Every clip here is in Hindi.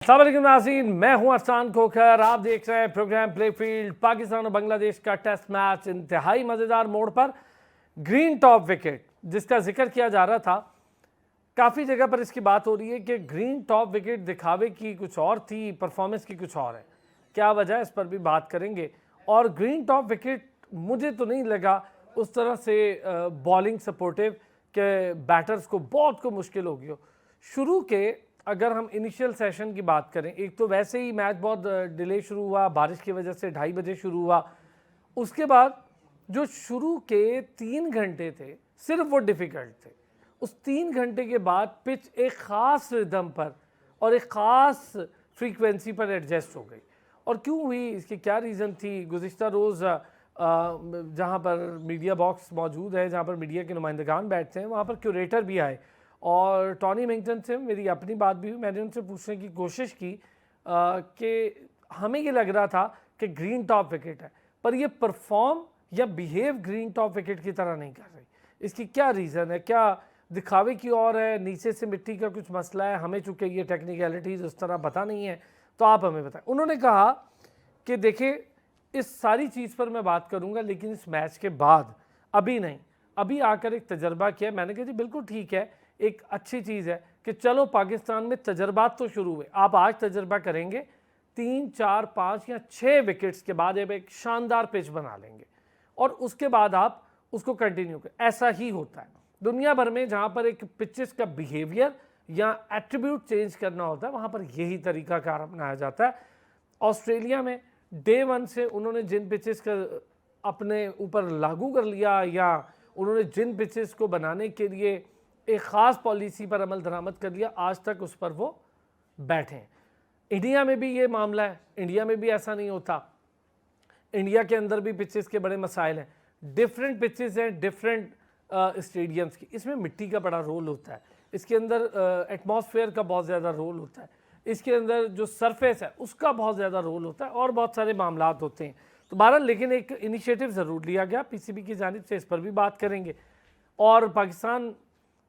अस्सलाम वालेकुम नाज़रीन, मैं हूं अरसान खोखर। आप देख रहे हैं प्रोग्राम प्ले फील्ड। पाकिस्तान और बांग्लादेश का टेस्ट मैच इंतहाई मज़ेदार मोड़ पर। ग्रीन टॉप विकेट जिसका जिक्र किया जा रहा था, काफ़ी जगह पर इसकी बात हो रही है कि ग्रीन टॉप विकेट दिखावे की कुछ और थी, परफॉर्मेंस की कुछ और है। क्या वजह है, इस पर भी बात करेंगे। और ग्रीन टॉप विकेट मुझे तो नहीं लगा उस तरह से बॉलिंग सपोर्टिव के बैटर्स को बहुत को मुश्किल होगी हो। शुरू के अगर हम इनिशियल सेशन की बात करें, एक तो वैसे ही मैच बहुत डिले शुरू हुआ, बारिश की वजह से 2:30 बजे शुरू हुआ। उसके बाद जो शुरू के 3 घंटे थे सिर्फ वो डिफ़िकल्ट थे। उस 3 घंटे के बाद पिच एक ख़ास रिदम पर और एक ख़ास फ्रीक्वेंसी पर एडजस्ट हो गई। और क्यों हुई, इसकी क्या रीज़न थी? गुज़िश्ता रोज़ जहाँ पर मीडिया बॉक्स मौजूद है, जहाँ पर मीडिया के नुमाइंदगान बैठते हैं, वहाँ पर क्यूरेटर भी आए और टॉनी मिंगटन से मेरी अपनी बात भी हुई। मैंने उनसे पूछने की कोशिश की कि हमें ये लग रहा था कि ग्रीन टॉप विकेट है, पर ये परफॉर्म या बिहेव ग्रीन टॉप विकेट की तरह नहीं कर रही। इसकी क्या रीज़न है? क्या दिखावे की और है, नीचे से मिट्टी का कुछ मसला है? हमें चूँकि ये टेक्निकलिटीज़ उस तरह पता नहीं है, तो आप हमें बताएं। उन्होंने कहा कि देखिए, इस सारी चीज़ पर मैं बात करूँगा, लेकिन इस मैच के बाद, अभी नहीं, अभी आकर एक तजर्बा किया। मैंने कहा जी बिल्कुल ठीक है, एक अच्छी चीज़ है कि चलो पाकिस्तान में तजर्बात तो शुरू हुए। आप आज तजर्बा करेंगे, 3, 4, 5 या 6 विकेट्स के बाद अब एक शानदार पिच बना लेंगे और उसके बाद आप उसको कंटिन्यू करें। ऐसा ही होता है दुनिया भर में, जहाँ पर एक पिचेस का बिहेवियर या एट्रीब्यूट चेंज करना होता है, वहाँ पर यही तरीकाकार अपनाया जाता है। ऑस्ट्रेलिया में डे 1 से उन्होंने जिन पिचेस का अपने ऊपर लागू कर लिया या उन्होंने जिन पिचेस को बनाने के लिए एक ख़ास पॉलिसी पर अमल दरामद कर लिया, आज तक उस पर वो बैठे हैं। इंडिया में भी ये मामला है, इंडिया में भी ऐसा नहीं होता। इंडिया के अंदर भी पिचेस के बड़े मसाइल हैं, डिफरेंट पिचेस हैं, डिफरेंट स्टेडियम्स की। इसमें मिट्टी का बड़ा रोल होता है, इसके अंदर एटमॉस्फेयर का बहुत ज़्यादा रोल होता है, इसके अंदर जो सरफेस है उसका बहुत ज़्यादा रोल होता है और बहुत सारे मामलात होते हैं। तो बहरहाल, लेकिन एक इनिशिएटिव ज़रूर लिया गया पीसीबी की जानिब से, इस पर भी बात करेंगे। और पाकिस्तान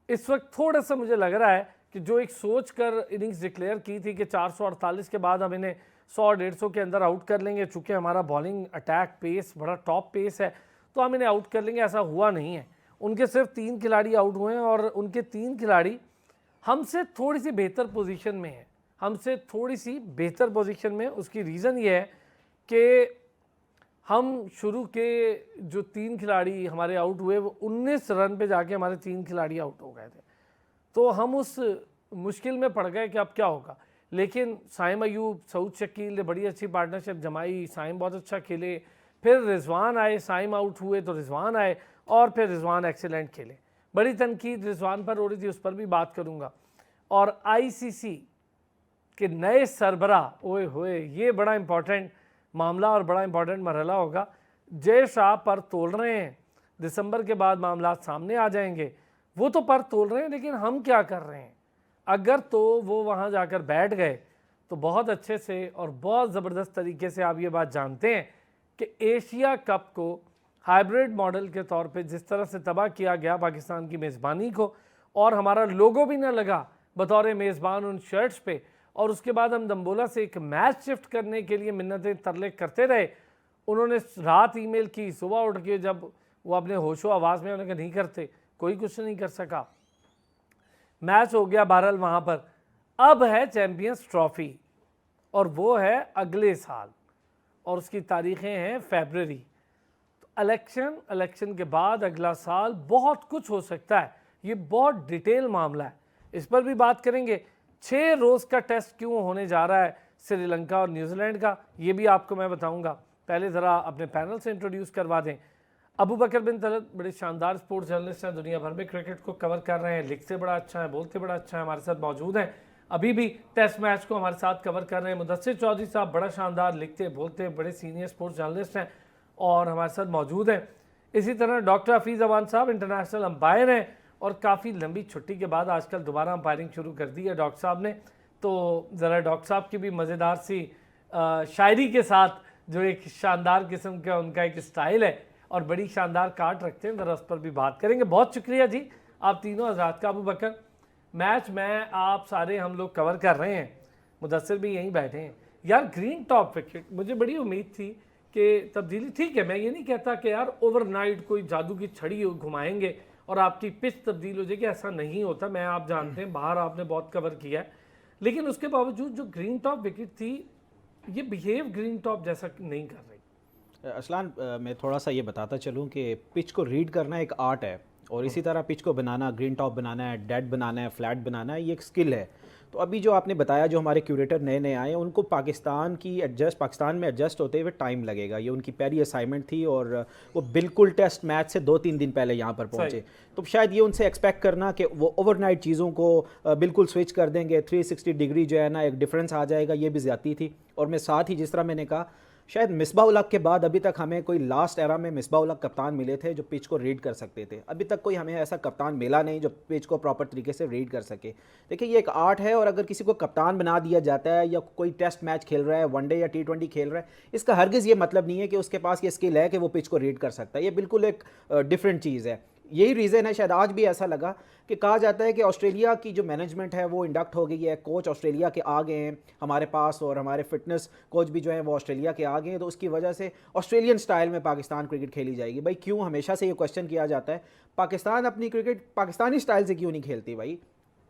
इस वक्त थोड़ा सा मुझे लग रहा है कि जो एक सोच कर इनिंग्स डिक्लेयर की थी कि 448 के बाद हम इन्हें 100-150 के अंदर आउट कर लेंगे, चूँकि हमारा बॉलिंग अटैक पेस बड़ा टॉप पेस है तो हम इन्हें आउट कर लेंगे, ऐसा हुआ नहीं है। उनके सिर्फ 3 खिलाड़ी आउट हुए हैं और उनके 3 खिलाड़ी हमसे थोड़ी सी बेहतर पोजीशन में है, हमसे थोड़ी सी बेहतर पोजीशन में। उसकी रीज़न ये है कि हम शुरू के जो 3 खिलाड़ी हमारे आउट हुए वो 19 रन पे जाके हमारे 3 खिलाड़ी आउट हो गए थे, तो हम उस मुश्किल में पड़ गए कि अब क्या होगा। लेकिन साइम अयूब, सऊद शकील ने बड़ी अच्छी पार्टनरशिप जमाई, साइम बहुत अच्छा खेले, फिर रिजवान आए, साइम आउट हुए तो रिजवान आए और फिर रिजवान एक्सीलेंट खेले। बड़ी तनकीद रिजवान पर हो रही थी, उस पर भी बात करूँगा। और ICC के नए सरबरा, ओए होए, ये बड़ा इंपॉर्टेंट मामला और बड़ा इंपॉर्टेंट मरहला होगा। जय शाह पर तोल रहे हैं, दिसंबर के बाद मामला सामने आ जाएंगे। वो तो पर तोल रहे हैं, लेकिन हम क्या कर रहे हैं? अगर तो वो वहाँ जाकर बैठ गए तो बहुत अच्छे से और बहुत ज़बरदस्त तरीके से आप ये बात जानते हैं कि एशिया कप को हाइब्रिड मॉडल के तौर पे जिस तरह से तबाह किया गया पाकिस्तान की मेज़बानी को, और हमारा लोगो भी ना लगा बतौर मेज़बान उन शर्ट्स पे, और उसके बाद हम दम्बोला से एक मैच शिफ्ट करने के लिए मिन्नतें तरले करते रहे। उन्होंने रात ईमेल की, सुबह उठ के जब वो अपने होशो आवाज़ में उन्होंने नहीं करते, कोई कुछ नहीं कर सका। मैच हो गया बहरहाल वहाँ पर। अब है चैम्पियंस ट्रॉफ़ी और वो है अगले साल और उसकी तारीखें हैं फरवरी। तो इलेक्शन के बाद अगला साल बहुत कुछ हो सकता है। ये बहुत डिटेल मामला है, इस पर भी बात करेंगे। 6 रोज़ का टेस्ट क्यों होने जा रहा है श्रीलंका और न्यूजीलैंड का, ये भी आपको मैं बताऊंगा। पहले ज़रा अपने पैनल से इंट्रोड्यूस करवा दें। अबू बकर बिन तलत बड़े शानदार स्पोर्ट्स जर्नलिस्ट हैं, दुनिया भर में क्रिकेट को कवर कर रहे हैं, लिखते बड़ा अच्छा है, बोलते बड़ा अच्छा है, हमारे साथ मौजूद हैं। अभी भी टेस्ट मैच को हमारे साथ कवर कर रहे हैं। मुदस्सिर चौधरी साहब बड़ा शानदार लिखते बोलते बड़े सीनियर स्पोर्ट्स जर्नलिस्ट हैं और हमारे साथ मौजूद हैं। इसी तरह डॉक्टर हफीज़ अमान साहब इंटरनेशनल अंपायर हैं और काफ़ी लंबी छुट्टी के बाद आजकल दोबारा अंपायरिंग शुरू कर दी है डॉक्टर साहब ने। तो ज़रा डॉक्टर साहब की भी मज़ेदार सी शायरी के साथ जो एक शानदार किस्म का उनका एक स्टाइल है और बड़ी शानदार काट रखते हैं, ज़रा उस पर भी बात करेंगे। बहुत शुक्रिया जी आप तीनों हज़रात का। अबू बकर, मैच में आप सारे हम लोग कवर कर रहे हैं मुदस्सिर भी यहीं बैठे हैं। यार ग्रीन टॉप विकेट, मुझे बड़ी उम्मीद थी कि तब्दीली, ठीक है मैं ये नहीं कहता कि यार ओवरनाइट कोई जादू की छड़ी घुमाएंगे और आपकी पिच तब्दील हो जाएगी, ऐसा नहीं होता। मैं आप जानते हैं, बाहर आपने बहुत कवर किया है, लेकिन उसके बावजूद जो ग्रीन टॉप विकेट थी ये बिहेव ग्रीन टॉप जैसा नहीं कर रही। असलान, मैं थोड़ा सा ये बताता चलूँ कि पिच को रीड करना एक आर्ट है, और इसी तरह पिच को बनाना, ग्रीन टॉप बनाना है, डेड बनाना है, फ्लैट बनाना है, ये एक स्किल है। तो अभी जो आपने बताया, जो हमारे क्यूरेटर नए नए आए, उनको पाकिस्तान में एडजस्ट होते हुए टाइम लगेगा। ये उनकी पहली असाइनमेंट थी, और वो बिल्कुल टेस्ट मैच से 2-3 दिन पहले यहाँ पर पहुँचे। तो शायद ये उनसे एक्सपेक्ट करना कि वो ओवरनाइट चीज़ों को बिल्कुल स्विच कर देंगे, 360 डिग्री जो है ना एक डिफरेंस आ जाएगा, ये भी ज़्यादती थी। और मैं साथ ही जिस तरह मैंने कहा, शायद मिसबाह उल हक के बाद अभी तक हमें कोई लास्ट एरा में मिसबाह उल हक कप्तान मिले थे जो पिच को रीड कर सकते थे। अभी तक कोई हमें ऐसा कप्तान मिला नहीं जो पिच को प्रॉपर तरीके से रीड कर सके। देखिए ये एक आर्ट है, और अगर किसी को कप्तान बना दिया जाता है, या कोई टेस्ट मैच खेल रहा है, वनडे या T20 खेल रहा है, इसका हरगिज़ ये मतलब नहीं है कि उसके पास ये स्किल है कि वो पिच को रीड कर सकता है। ये बिल्कुल एक डिफरेंट चीज़ है। यही रीज़न है शायद आज भी ऐसा लगा कि कहा जाता है कि ऑस्ट्रेलिया की जो मैनेजमेंट है वो इंडक्ट हो गई है, कोच ऑस्ट्रेलिया के आ गए हैं हमारे पास, और हमारे फिटनेस कोच भी जो है वो ऑस्ट्रेलिया के आ गए हैं। तो उसकी वजह से ऑस्ट्रेलियन स्टाइल में पाकिस्तान क्रिकेट खेली जाएगी। भाई क्यों हमेशा से ये क्वेश्चन किया जाता है, पाकिस्तान अपनी क्रिकेट पाकिस्तानी स्टाइल से क्यों नहीं खेलती? भाई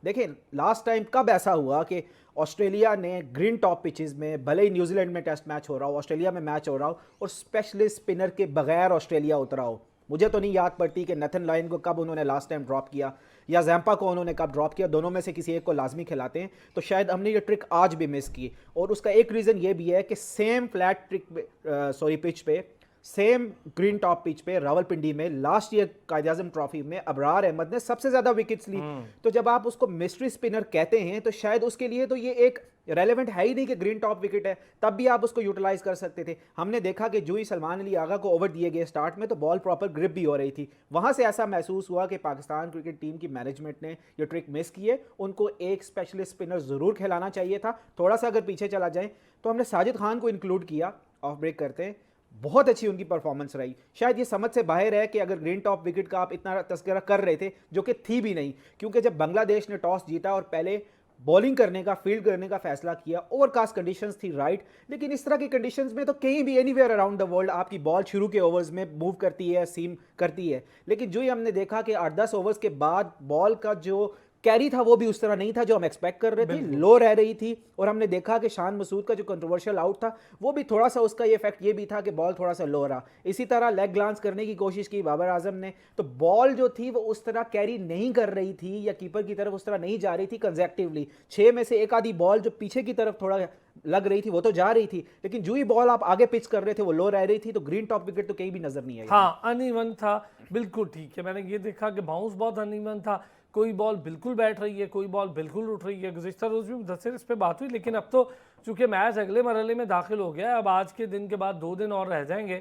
देखें, लास्ट टाइम कब ऐसा हुआ कि ऑस्ट्रेलिया ने ग्रीन टॉप पिचेस में, भले ही न्यूजीलैंड में टेस्ट मैच हो रहा हो, ऑस्ट्रेलिया में मैच हो रहा हो, और स्पेशलिस्ट स्पिनर के बगैर ऑस्ट्रेलिया उतरा हो? मुझे तो नहीं याद पड़ती कि नथन लायन को कब उन्होंने लास्ट टाइम ड्रॉप किया, या जैम्पा को उन्होंने कब ड्रॉप किया। दोनों में से किसी एक को लाजमी खिलाते हैं। तो शायद हमने ये ट्रिक आज भी मिस की, और उसका एक रीज़न ये भी है कि सेम फ्लैट पिच पे, सेम ग्रीन टॉप पिच पे रावलपिंडी में लास्ट ईयर कायद-ए-आज़म ट्रॉफी में अबरार अहमद ने सबसे ज़्यादा विकेट्स ली। तो जब आप उसको मिस्ट्री स्पिनर कहते हैं, तो शायद उसके लिए तो ये एक रेलेवेंट है ही नहीं कि ग्रीन टॉप विकेट है, तब भी आप उसको यूटिलाइज कर सकते थे। हमने देखा कि जो ही सलमान अली आगा को ओवर दिए गए स्टार्ट में, तो बॉल प्रॉपर ग्रिप भी हो रही थी। वहां से ऐसा महसूस हुआ कि पाकिस्तान क्रिकेट टीम की मैनेजमेंट ने ये ट्रिक मिस की है। उनको एक स्पेशलिस्ट स्पिनर ज़रूर खिलाना चाहिए था। थोड़ा सा अगर पीछे चला जाए तो हमने साजिद खान को इंक्लूड किया, ऑफ ब्रेक करते हैं, बहुत अच्छी उनकी परफॉर्मेंस रही। शायद ये समझ से बाहर है कि अगर ग्रीन टॉप विकेट का आप इतना तस्करा कर रहे थे, जो कि थी भी नहीं, क्योंकि जब बांग्लादेश ने टॉस जीता और पहले बॉलिंग करने का, फील्ड करने का फैसला किया, ओवरकास्ट कंडीशंस थी, राइट, लेकिन इस तरह की कंडीशंस में तो कहीं भी एनीवेयर अराउंड द वर्ल्ड आपकी बॉल शुरू के ओवर्स में मूव करती है, सीम करती है। लेकिन जो ही हमने देखा कि 8-10 ओवर्स के बाद बॉल का जो कैरी था वो भी उस तरह नहीं था जो हम एक्सपेक्ट कर रहे थे, लो रह रही थी। और हमने देखा कि शान मसूद का जो कंट्रोवर्शियल आउट था, वो भी थोड़ा सा, उसका ये इफेक्ट ये भी था कि बॉल थोड़ा सा लो रहा। इसी तरह लेग ग्लांस करने की कोशिश की बाबर आजम ने, तो बॉल जो थी वो उस तरह कैरी नहीं कर रही थी, या कीपर की तरफ उस तरह नहीं जा रही थी कंसेक्टिवली। 6 में से एक आधी बॉल जो पीछे की तरफ थोड़ा लग रही थी वो तो जा रही थी, लेकिन जो ही बॉल आप आगे पिच कर रहे थे वो लो रह रही थी। तो ग्रीन टॉप विकेट तो कहीं भी नजर नहीं आई। हाँ, अनइवन था, बिल्कुल ठीक है। मैंने ये देखा कि बाउंस बहुत अनइवन था, कोई बॉल बिल्कुल बैठ रही है, कोई बॉल बिल्कुल उठ रही है। गुज़िश्ता रोज़ भी मुदस्सिर इस पर बात हुई, लेकिन अब तो चूंकि मैच अगले मरहले में दाखिल हो गया है, अब आज के दिन के बाद 2 दिन और रह जाएंगे,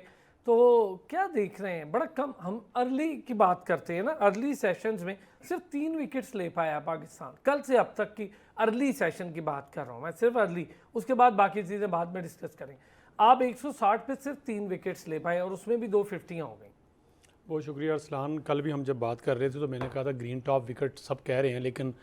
तो क्या देख रहे हैं? बड़ा कम हम अर्ली की बात करते हैं ना, अर्ली सेशंस में सिर्फ 3 विकेट्स ले पाया पाकिस्तान, कल से अब तक की अर्ली सेशन की बात कर रहा हूँ मैं, सिर्फ अर्ली, उसके बाद बाकी चीज़ें बाद में डिस्कस करेंगे। आप 160 पे सिर्फ 3 विकेट्स ले पाए, और उसमें भी 2 50 हो गई। बहुत शुक्रिया अरसलान। कल भी हम जब बात कर रहे थे तो मैंने कहा था ग्रीन टॉप विकेट सब कह रहे हैं, लेकिन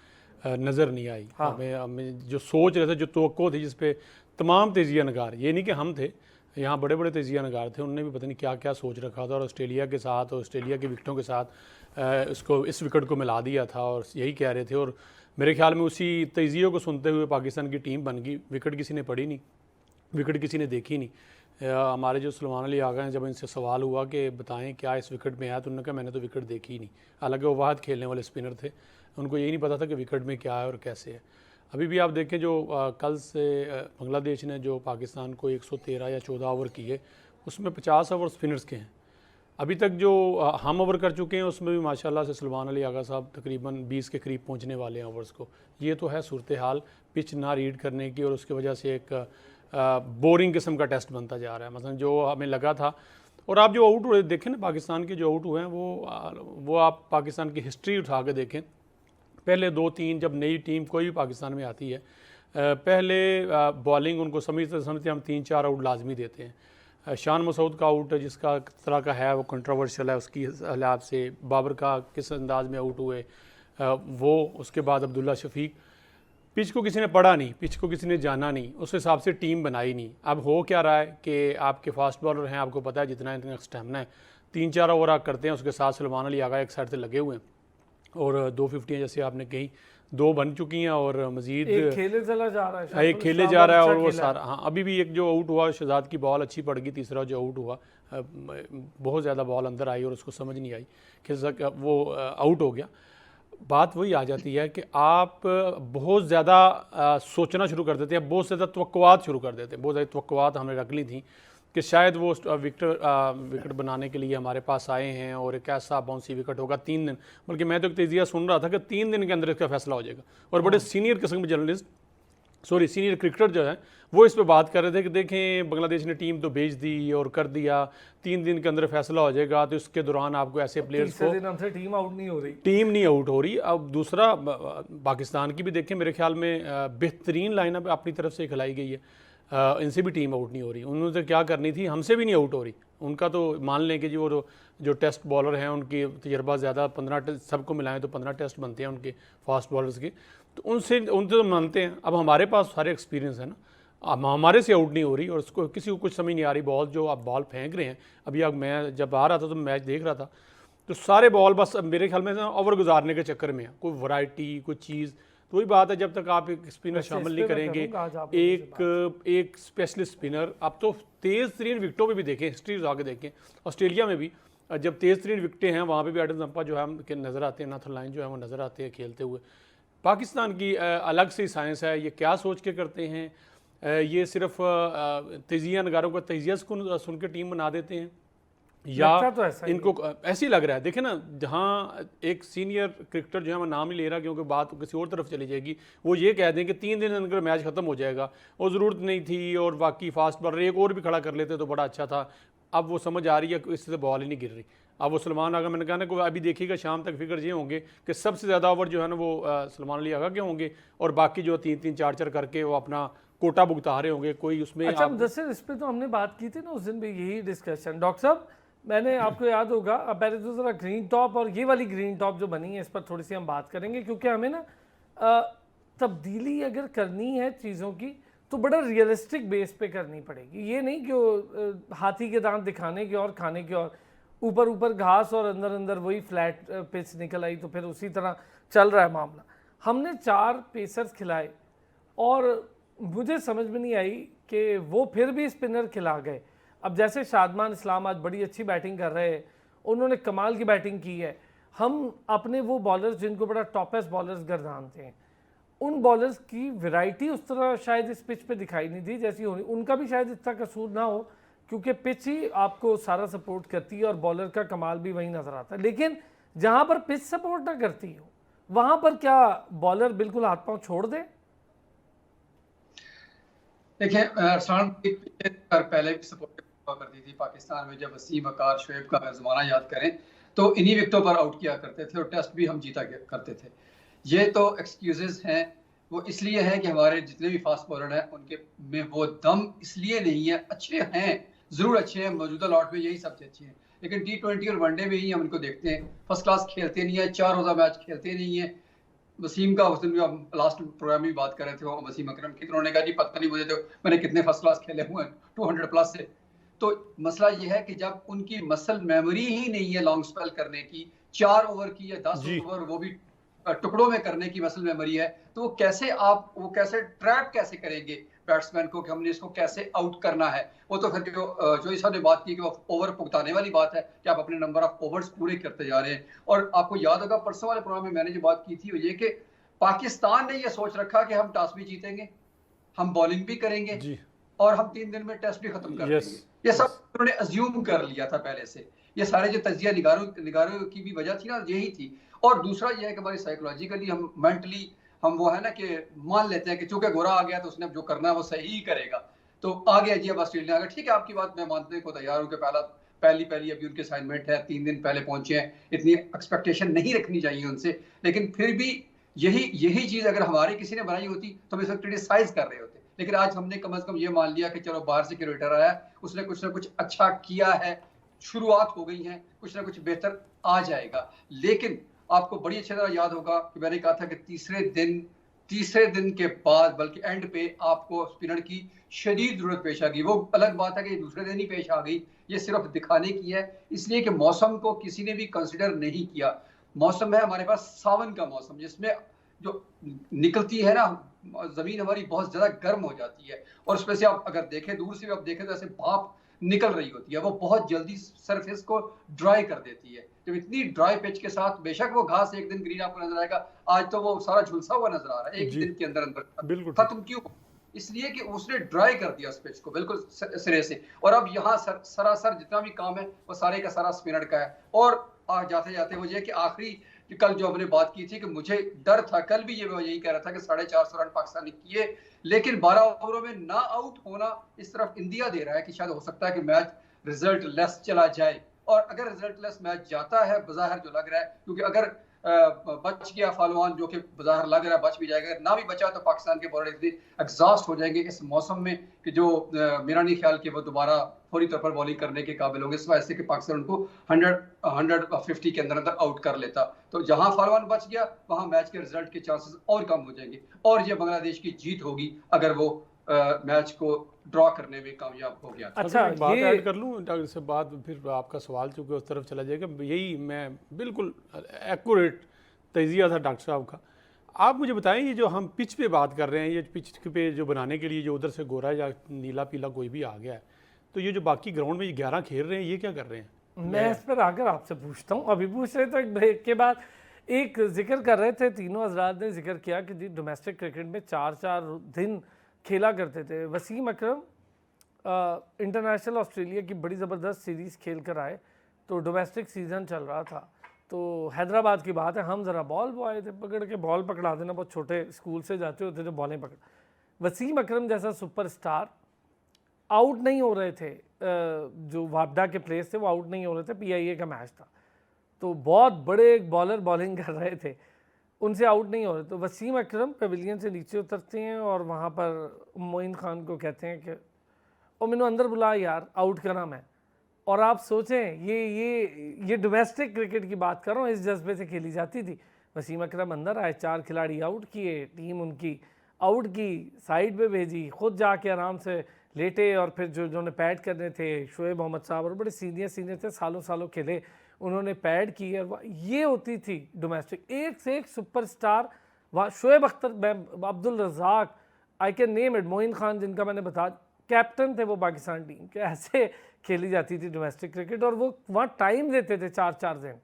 नज़र नहीं आई। हाँ। हमें जो सोच रहे थे, जो तवक्को थी, जिस पे तमाम तेजिया नगार, ये नहीं कि हम थे, यहाँ बड़े बड़े तेजिया नगार थे, उनने भी पता नहीं क्या क्या सोच रखा था, और ऑस्ट्रेलिया के साथ, ऑस्ट्रेलिया के विकेटों के साथ इसको, इस विकेट को मिला दिया था, और यही कह रहे थे। और मेरे ख्याल में उसी तेजियों को सुनते हुए पाकिस्तान की टीम बन गई। विकेट किसी ने पढ़ी नहीं, विकेट किसी ने देखी नहीं। हमारे जो सलमान अली आगा हैं, जब इनसे सवाल हुआ कि बताएं क्या इस विकेट में आया, तो उन्होंने कहा मैंने तो विकेट देखी ही नहीं। हालांकि वो वाहद खेलने वाले स्पिनर थे, उनको यही नहीं पता था कि विकेट में क्या है और कैसे है। अभी भी आप देखें, जो कल से बांग्लादेश ने जो पाकिस्तान को 113 या 14 ओवर किए, उसमें 50 ओवर स्पिनर्स के हैं। अभी तक जो हम ओवर कर चुके हैं उसमें भी माशाल्लाह से सलमान अली आगा साहब तकरीबन 20 के करीब पहुंचने वाले हैं ओवर्स को। ये तो है सूरत हाल पिच ना रीड करने की, और उसकी वजह से एक बोरिंग किस्म का टेस्ट बनता जा रहा है। मतलब जो हमें लगा था, और आप जो आउट हुए देखें ना, पाकिस्तान के जो आउट हुए हैं, वो आप पाकिस्तान की हिस्ट्री उठा के देखें। पहले 2-3 जब नई टीम कोई भी पाकिस्तान में आती है, पहले बॉलिंग उनको समझते समझते हम 3-4 आउट लाजमी देते हैं। शान मसूद का आउट जिसका तरह का है वो कंट्रोवर्शियल है, उसकी हिसाब से बाबर का किस अंदाज में आउट हुए वो, उसके बाद अब्दुल्ला शफीक। पिच को किसी ने पढ़ा नहीं, पिच को किसी ने जाना नहीं, उस हिसाब से टीम बनाई नहीं। अब हो क्या रहा है कि आपके फास्ट बॉलर हैं, आपको पता है जितना इनका स्टेमिना है, 3-4 ओवर आप करते हैं, उसके साथ सलमान अली आगा एक साइड से लगे हुए हैं और 250 जैसे आपने कही 2 बन चुकी हैं और मजीद एक खेले चला जा रहा है, एक खेले जा रहा है और वो सारा, हाँ अभी भी एक जो आउट हुआ शहजाद की बॉल अच्छी पड़ गई, तीसरा जो आउट हुआ बहुत ज़्यादा बॉल अंदर आई और उसको समझ नहीं आई कि वो आउट हो गया। बात वही आ जाती है कि आप बहुत ज़्यादा सोचना शुरू कर देते हैं, बहुत ज़्यादा तवक्कुआत शुरू कर देते हैं। बहुत ज़्यादा तवक्कुआत हमने रख ली थी कि शायद वो विकेट बनाने के लिए हमारे पास आए हैं और एक ऐसा बाउंसी विकेट होगा 3 दिन, बल्कि मैं तो एक तेजिया सुन रहा था कि 3 दिन के अंदर इसका फैसला हो जाएगा। और बड़े सीनियर किस्म के जर्नलिस्ट सीनियर क्रिकेटर जो है वो इस पे बात कर रहे थे कि देखें बांग्लादेश ने टीम तो भेज दी और कर दिया, 3 दिन के अंदर फैसला हो जाएगा, तो इसके दौरान आपको ऐसे प्लेयर्स को टीम आउट नहीं हो रही, टीम नहीं आउट हो रही। अब दूसरा पाकिस्तान की भी देखें, मेरे ख्याल में बेहतरीन लाइनअप अपनी तरफ से खिलाई गई है, इनसे भी टीम आउट नहीं हो रही। उन्होंने तो क्या करनी थी, हमसे भी नहीं आउट हो रही। उनका तो मान लें कि जी वो जो टेस्ट बॉलर हैं उनकी तजर्बा ज़्यादा, 15 सबको मिलाएं तो 15 टेस्ट बनते हैं उनके फास्ट बॉलर्स के, तो उनसे तो मानते हैं। अब हमारे पास सारे एक्सपीरियंस है ना, अब हमारे से आउट नहीं हो रही और उसको किसी को कुछ समझ नहीं आ रही। बॉल जो आप बॉल फेंक रहे हैं, अभी अब मैं जब आ रहा था तो मैच देख रहा था तो सारे बॉल बस मेरे ख्याल में ओवर गुजारने के चक्कर में है, कोई वैरायटी कोई चीज़। तो वही बात है, जब तक आप एक स्पिनर शामिल नहीं करेंगे, एक स्पेशलिस्ट स्पिनर। अब तो तेज़ तरीन विकटों पे भी देखें, हिस्ट्री आगे देखें, ऑस्ट्रेलिया में भी जब तेज़ तरीन विकटें हैं वहाँ पे भी एडम जंपा जो है नज़र आते हैं, नाथन लाइन जो है वो नज़र आते हैं खेलते हुए। पाकिस्तान की अलग से साइंस है, ये क्या सोच के करते हैं, ये सिर्फ तजिया नगारों का तजिया सुन के टीम बना देते हैं या तो इनको ऐसे ही लग रहा है। देखें ना, जहाँ एक सीनियर क्रिकेटर जो है मैं नाम नहीं ले रहा क्योंकि बात किसी और तरफ चली जाएगी, वो ये कह दें कि 3 दिन अंदर मैच ख़त्म हो जाएगा, और ज़रूरत नहीं थी और बाकी फास्ट बॉलर एक और भी खड़ा कर लेते तो बड़ा अच्छा था। अब वो समझ आ रही है कि इससे बॉल ही नहीं गिर रही। अब वो सलमान आगा, मैंने कहा ना कि अभी देखिएगा शाम तक फिगर ये होंगे कि सबसे ज़्यादा ओवर जो है ना वो सलमान अली आगा के होंगे और बाकी जो 3-3 4-4 करके वो अपना कोटा भुगता रहे होंगे। कोई उसमें अच्छा मुदस्सिर, इस पे तो हमने बात की थी ना उस दिन भी, यही डिस्कशन। डॉक्टर साहब, मैंने आपको याद होगा, अब पहले तो ज़रा ग्रीन टॉप और ये वाली ग्रीन टॉप जो बनी है इस पर थोड़ी सी हम बात करेंगे, क्योंकि हमें ना तब्दीली अगर करनी है चीज़ों की तो बड़ा रियलिस्टिक बेस पे करनी पड़ेगी। ये नहीं कि हाथी के दांत दिखाने के और खाने के और, ऊपर ऊपर घास और अंदर अंदर वही फ्लैट पिच निकल आई तो फिर उसी तरह चल रहा है मामला। हमने 4 पेसर्स खिलाए और मुझे समझ में नहीं आई कि वो फिर भी स्पिनर खिला गए। अब जैसे शादमान इस्लाम आज बड़ी अच्छी बैटिंग कर रहे हैं, उन्होंने कमाल की बैटिंग की है। हम अपने वो बॉलर्स जिनको बड़ा टॉपेस्ट बॉलर्स गर्दानते हैं, उन बॉलर्स की वैरायटी उस तरह शायद इस पिच पे दिखाई नहीं दी जैसी होनी। उनका भी शायद इतना कसूर ना हो क्योंकि पिच ही आपको सारा सपोर्ट करती है और बॉलर का कमाल भी वहीं नज़र आता है। लेकिन जहाँ पर पिच सपोर्ट ना करती हो वहाँ पर क्या बॉलर बिल्कुल हाथ पांव छोड़ दे? देखिए, पहले भी सपोर्ट करती थी पाकिस्तान में, जब वसीम, वकार, शुएब का ज़माना याद करें तो इन्हीं विकेटों पर आउट किया करते थे और टेस्ट भी हम जीता करते थे। ये तो एक्सक्यूजेस हैं, वो इसलिए है कि हमारे जितने भी फास्ट बॉलर हैं उनके में वो दम इसलिए नहीं है। अच्छे हैं, ज़रूर अच्छे हैं, मौजूदा लॉट में यही सबसे अच्छे हैं, लेकिन T20 और वनडे में ही हम इनको देखते हैं फर्स्ट क्लास खेलते नहीं है, 4 रोज़ा मैच खेलते नहीं है। वसीम का उस दिन भी हम लास्ट प्रोग्राम में बात कर रहे थे, वो वसीम अकरम की, उन्होंने कहा जी पता नहीं मुझे तो मैंने कितने फर्स्ट क्लास खेले हुए हैं 200 प्लस से। तो मसला ये है कि जब उनकी मसल मेमोरी ही नहीं है लॉन्ग स्पेल करने की, 4 ओवर की या 10 ओवर वो भी टुकड़ों में करने की मसल मेमोरी है, तो वो कैसे ट्रैप कैसे करेंगे बैट्समैन को कि हमने इसको कैसे आउट करना है। वो तो फिर जो इस ने बात की कि वो ओवर भुगताने वाली बात है कि आप अपने नंबर ऑफ ओवर्स पूरे करते जा रहे हैं। और आपको याद होगा परसों वाले प्रोग्राम में मैंने जो बात की थी वो ये कि पाकिस्तान ने ये सोच रखा कि हम टॉस भी जीतेंगे, हम बॉलिंग भी करेंगे और हम 3 दिन में टेस्ट भी खत्म कर देंगे। ये सब उन्होंने अज्यूम कर लिया था पहले से। ये सारे जो तजिया निगारों की भी वजह थी ना, यही थी। और दूसरा ये है कि हमारी साइकोलॉजिकली हम मेंटली हम वो है ना कि मान लेते हैं कि चूंकि गोरा आ गया तो उसने जो करना है वो सही ही करेगा, तो आ गया जी अब ऑस्ट्रेलिया आ गया। ठीक है, आपकी बात मैं मानने को तैयार हूँ कि पहली अभी उनके असाइनमेंट है, 3 दिन पहले पहुंचे हैं, इतनी एक्सपेक्टेशन नहीं रखनी चाहिए उनसे। लेकिन फिर भी यही चीज अगर हमारे किसी ने बनाई होती तो हम इसे क्रिटिसाइज कर रहे होते। लेकिन आज हमने कम से कम ये मान लिया कि चलो बाहर से क्रिकेटर आया, उसने कुछ ना कुछ अच्छा किया है, शुरुआत हो गई है, कुछ ना कुछ बेहतर आ जाएगा। लेकिन आपको बड़ी अच्छी तरह याद होगा कि मैंने कहा था कि तीसरे दिन तीसरे दिन के बाद बल्कि एंड पे आपको स्पिनर की शदीद जरूरत पेश आ गई। वो अलग बात है कि दूसरे दिन ही पेश आ गई, ये सिर्फ दिखाने की है, इसलिए कि मौसम को किसी ने भी कंसिडर नहीं किया। मौसम है हमारे पास सावन का मौसम, जिसमें जो निकलती है ना जमीन हमारी बहुत ज्यादा गर्म हो जाती है, और उसमें से आप अगर देखें दूर से भी आप देखें तो ऐसे भाप निकल रही होती है, वो बहुत जल्दी सरफेस को ड्राई कर देती है। जब इतनी ड्राई पिच के साथ बेशक वो घास एक दिन ग्रीन आपको नजर आएगा, आज तो वो सारा झुलसा हुआ नजर आ रहा है, एक जी, दिन के अंदर अंदर बिल्कुल खत्म क्यों? इसलिए कि उसने ड्राई कर दिया उस पिच को बिल्कुल सिरे से, और अब यहाँ सरासर जितना भी काम है वो सारे का सारा स्पिनर का है। और जाते जाते वो ये कि आखिरी कल जो हमने बात की थी कि मुझे डर था, कल भी ये मैं यही कह रहा था कि 450 रन पाकिस्तान ने किए, लेकिन 12 ओवरों में ना आउट होना इस तरफ इंडिया दे रहा है कि शायद हो सकता है कि मैच रिजल्ट लेस चला जाए। और अगर रिजल्ट लेस मैच जाता है बज़ाहिर जो लग रहा है, क्योंकि अगर बच गया फालवान जो कि बाजार लग रहा है बच भी जाएगा, ना भी बचा तो पाकिस्तान के बॉलर इतने एग्जॉस्ट हो जाएंगे इस मौसम में कि जो मेरा नहीं ख्याल कि वो दोबारा फौरी तौर पर बॉलिंग करने के काबिल होंगे, इस वजह से कि पाकिस्तान उनको 150 के अंदर अंदर आउट कर लेता। तो जहां फालवान बच गया वहां मैच के रिजल्ट के चांसेस और कम हो जाएंगे, और ये बांग्लादेश की जीत होगी अगर वो मैच को ड्रॉ करने में कामयाब हो गया। अच्छा, एक बात ये ऐड कर लूँ डॉक्टर से, बात फिर आपका सवाल चूँकि उस तरफ चला जाएगा, यही मैं बिल्कुल एक्यूरेट तजिया था डॉक्टर साहब का। आप मुझे बताएं, ये जो हम पिच पे बात कर रहे हैं, ये पिच पे जो बनाने के लिए जो उधर से गोरा या नीला पीला कोई भी आ गया है, तो ये जो बाकी ग्राउंड में ये 11 खेल रहे हैं, ये क्या कर रहे हैं? मैं इस पर आकर आपसे पूछता हूँ, अभी पूछ रहे थे एक ब्रेक के बाद, एक जिक्र कर रहे थे, तीनों हजरात ने जिक्र किया कि जी डोमेस्टिक क्रिकेट में 4-4 दिन खेला करते थे। वसीम अकरम इंटरनेशनल ऑस्ट्रेलिया की बड़ी ज़बरदस्त सीरीज़ खेल कर आए, तो डोमेस्टिक सीज़न चल रहा था, तो हैदराबाद की बात है, हम ज़रा बॉल बॉय थे, पकड़ के बॉल पकड़ा देना, बहुत छोटे स्कूल से जाते होते थे बॉलें पकड़। वसीम अकरम जैसा सुपरस्टार आउट नहीं हो रहे थे, जो वापडा के प्लेयर्स थे वो आउट नहीं हो रहे थे, PIA का मैच था, तो बहुत बड़े बॉलर बॉलिंग कर रहे थे, उनसे आउट नहीं हो रहे। तो वसीम अकरम पेविलियन से नीचे उतरते हैं और वहाँ पर मोइन खान को कहते हैं कि ओ मैंने अंदर बुला यार, आउट करा मैं। और आप सोचें ये डोमेस्टिक क्रिकेट की बात कर रहा हूँ, इस जज्बे से खेली जाती थी। वसीम अकरम अंदर आए, 4 खिलाड़ी आउट किए, टीम उनकी आउट की, साइड पे भेजी, खुद जाके आराम से लेटे, और फिर जो जिन्होंने पैड करने थे, शोएब मोहम्मद साहब और बड़े सीनियर थे, सालों सालों खेले, उन्होंने पैड की। और ये होती थी डोमेस्टिक, एक से एक सुपरस्टार वहाँ, Shoaib Akhtar, Abdul Razzaq, I can name it, Moin Khan जिनका मैंने बता, कैप्टन थे वो पाकिस्तान टीम के, ऐसे खेली जाती थी डोमेस्टिक क्रिकेट। और वो वहाँ टाइम देते थे 4-4 दिन